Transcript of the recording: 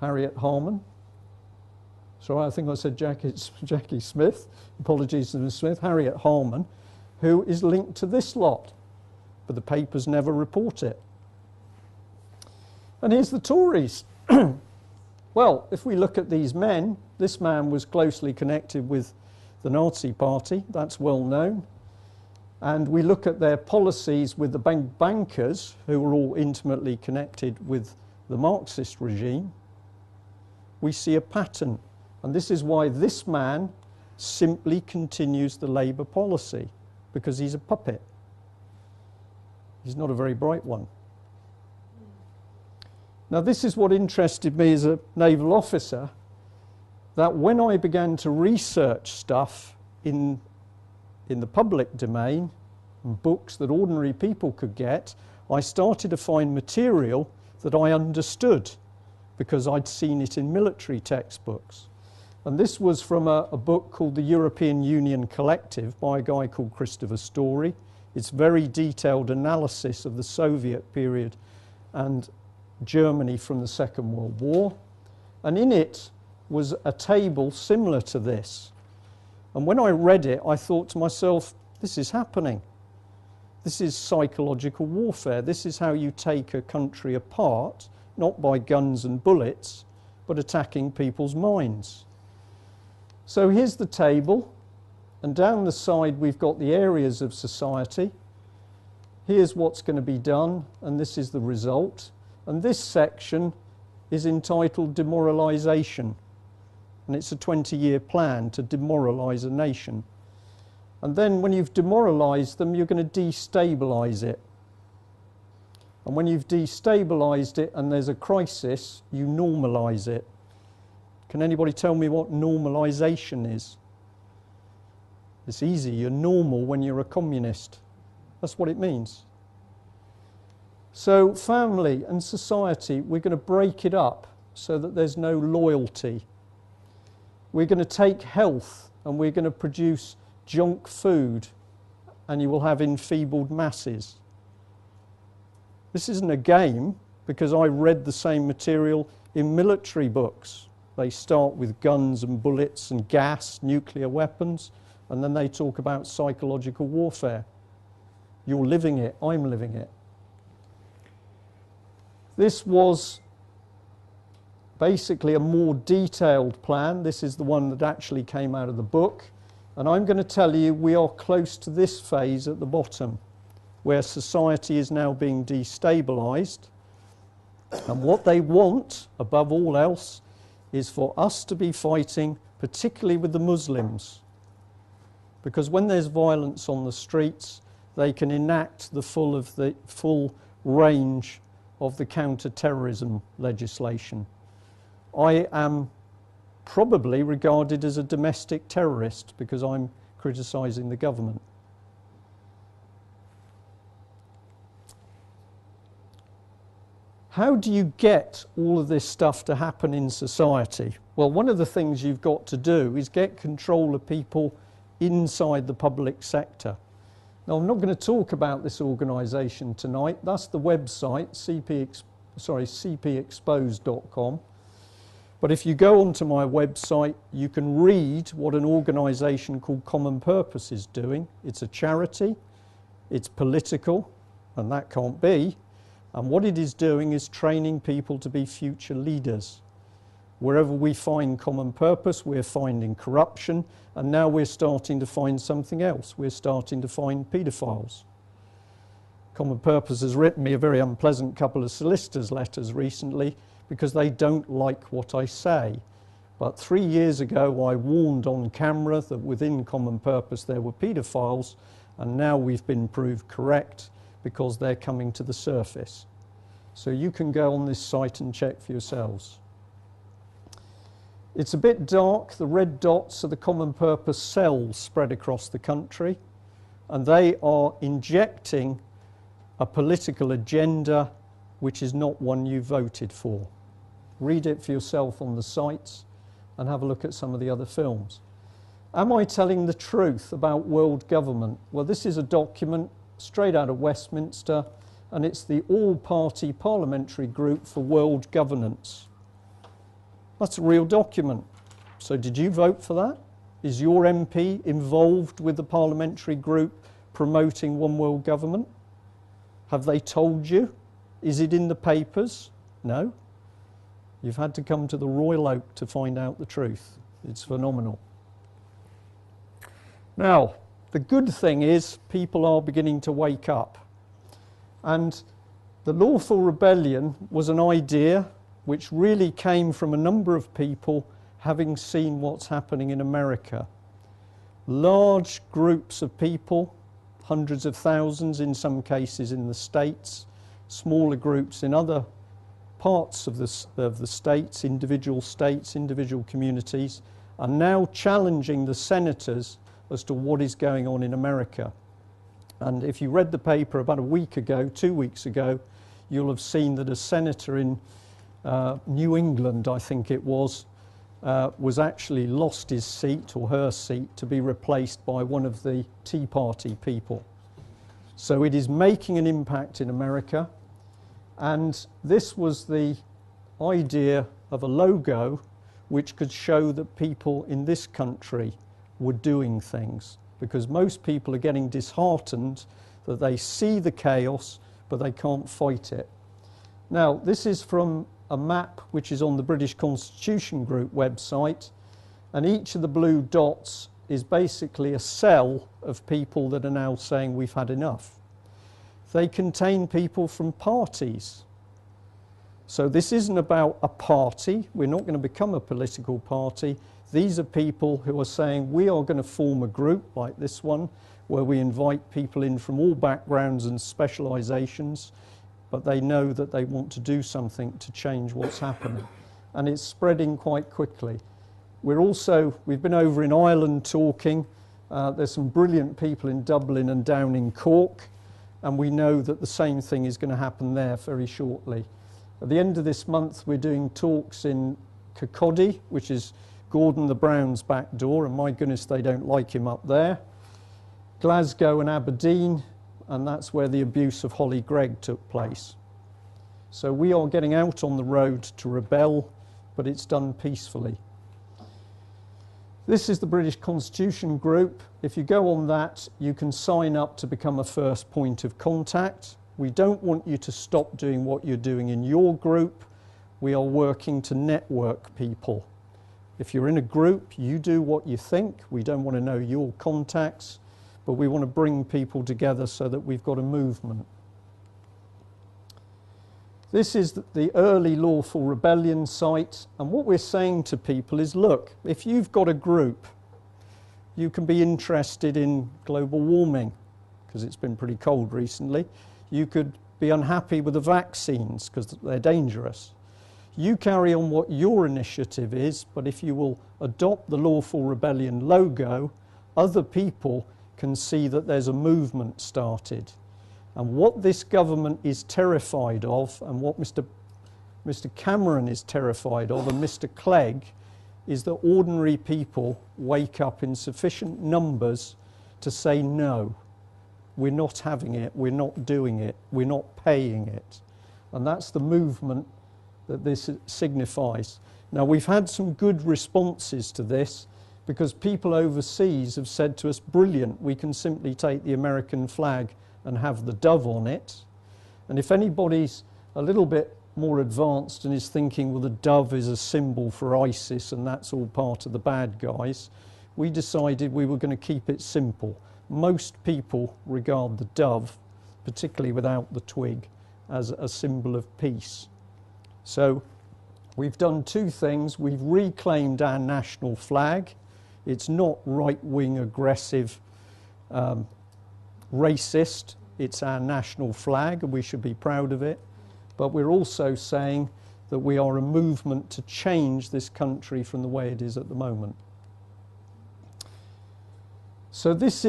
Harriet Harman. Sorry, I think I said Jackie Smith. Apologies to Ms. Smith. Harriet Harman, who is linked to this lot, but the papers never report it. And here's the Tories. Well, if we look at these men, this man was closely connected with the Nazi Party, that's well known. And we look at their policies with the bankers, who were all intimately connected with the Marxist regime. We see a pattern. And this is why this man simply continues the Labour policy, because he's a puppet. He's not a very bright one. Now, this is what interested me as a naval officer, that when I began to research stuff in the public domain, books that ordinary people could get, I started to find material that I understood because I'd seen it in military textbooks. And this was from a book called The European Union Collective by a guy called Christopher Story. It's very detailed analysis of the Soviet period and Germany from the Second World War. And in it was a table similar to this. And when I read it, I thought to myself, this is happening. This is psychological warfare. This is how you take a country apart, not by guns and bullets, but attacking people's minds. So here's the table, and down the side we've got the areas of society. Here's what's going to be done, and this is the result. And this section is entitled Demoralisation, and it's a 20-year plan to demoralise a nation. And then when you've demoralised them, you're going to destabilise it. And when you've destabilised it and there's a crisis, you normalise it. Can anybody tell me what normalisation is? It's easy. You're normal when you're a communist. That's what it means. So family and society, we're going to break it up so that there's no loyalty. We're going to take health and we're going to produce junk food, and you will have enfeebled masses. This isn't a game, because I read the same material in military books. They start with guns and bullets and gas, nuclear weapons, and then they talk about psychological warfare. You're living it, I'm living it. This was basically a more detailed plan. This is the one that actually came out of the book. And I'm going to tell you we are close to this phase at the bottom, where society is now being destabilised. And what they want, above all else, is for us to be fighting, particularly with the Muslims. Because when there's violence on the streets, they can enact the full range of the counter-terrorism legislation. I am probably regarded as a domestic terrorist because I'm criticising the government. How do you get all of this stuff to happen in society? Well, one of the things you've got to do is get control of people inside the public sector. Now, I'm not going to talk about this organisation tonight. That's the website, cpexposed.com. But if you go onto my website, you can read what an organisation called Common Purpose is doing. It's a charity, it's political, and that can't be. And what it is doing is training people to be future leaders. Wherever we find common purpose, we're finding corruption, and now we're starting to find something else. We're starting to find paedophiles. Common Purpose has written me a very unpleasant couple of solicitors' letters recently because they don't like what I say. But 3 years ago, I warned on camera that within Common Purpose there were paedophiles, and now we've been proved correct because they're coming to the surface. So you can go on this site and check for yourselves. It's a bit dark. The red dots are the Common Purpose cells spread across the country, and they are injecting a political agenda which is not one you voted for. Read it for yourself on the sites and have a look at some of the other films. Am I telling the truth about world government? Well, this is a document straight out of Westminster, and it's the all-party parliamentary group for world governance. That's a real document. So did you vote for that? Is your MP involved with the parliamentary group promoting one world government? Have they told you? Is it in the papers? No. You've had to come to the Royal Oak to find out the truth. It's phenomenal. Now, the good thing is people are beginning to wake up. And the lawful rebellion was an idea which really came from a number of people having seen what's happening in America. Large groups of people, hundreds of thousands in some cases in the States, smaller groups in other parts of the states, individual communities, are now challenging the senators as to what is going on in America. And if you read the paper about a week ago, 2 weeks ago, you'll have seen that a senator in New England, I think it was actually lost his seat or her seat to be replaced by one of the Tea Party people. So it is making an impact in America. And this was the idea of a logo which could show that people in this country were doing things, because most people are getting disheartened that they see the chaos but they can't fight it. Now, this is from a map which is on the British Constitution Group website, and each of the blue dots is basically a cell of people that are now saying we've had enough. They contain people from parties. So this isn't about a party. We're not going to become a political party. These are people who are saying we are going to form a group like this one, where we invite people in from all backgrounds and specialisations, but they know that they want to do something to change what's happening. And it's spreading quite quickly. We've been over in Ireland talking. There's some brilliant people in Dublin and down in Cork, and we know that the same thing is going to happen there very shortly. At the end of this month, we're doing talks in Kirkcaldy, which is Gordon the Brown's back door, and my goodness, they don't like him up there. Glasgow and Aberdeen, and that's where the abuse of Holly Gregg took place. So we are getting out on the road to rebel, but it's done peacefully. This is the British Constitution Group. If you go on that, you can sign up to become a first point of contact. We don't want you to stop doing what you're doing in your group. We are working to network people. If you're in a group, you do what you think. We don't want to know your contacts, but we want to bring people together so that we've got a movement. This is the early lawful rebellion site, and what we're saying to people is, look, if you've got a group, you can be interested in global warming, because it's been pretty cold recently. You could be unhappy with the vaccines, because they're dangerous. You carry on what your initiative is, but if you will adopt the lawful rebellion logo, other people can see that there's a movement started. And what this government is terrified of, and what Mr. Cameron is terrified of, and Mr. Clegg, is that ordinary people wake up in sufficient numbers to say no. We're not having it, we're not doing it, we're not paying it. And that's the movement that this signifies. Now, we've had some good responses to this, because people overseas have said to us, brilliant, we can simply take the American flag and have the dove on it. And if anybody's a little bit more advanced and is thinking, well, the dove is a symbol for ISIS and that's all part of the bad guys, we decided we were going to keep it simple. Most people regard the dove, particularly without the twig, as a symbol of peace. So we've done two things. We've reclaimed our national flag. It's not right-wing, aggressive, racist. It's our national flag, and we should be proud of it. But we're also saying that we are a movement to change this country from the way it is at the moment. So this is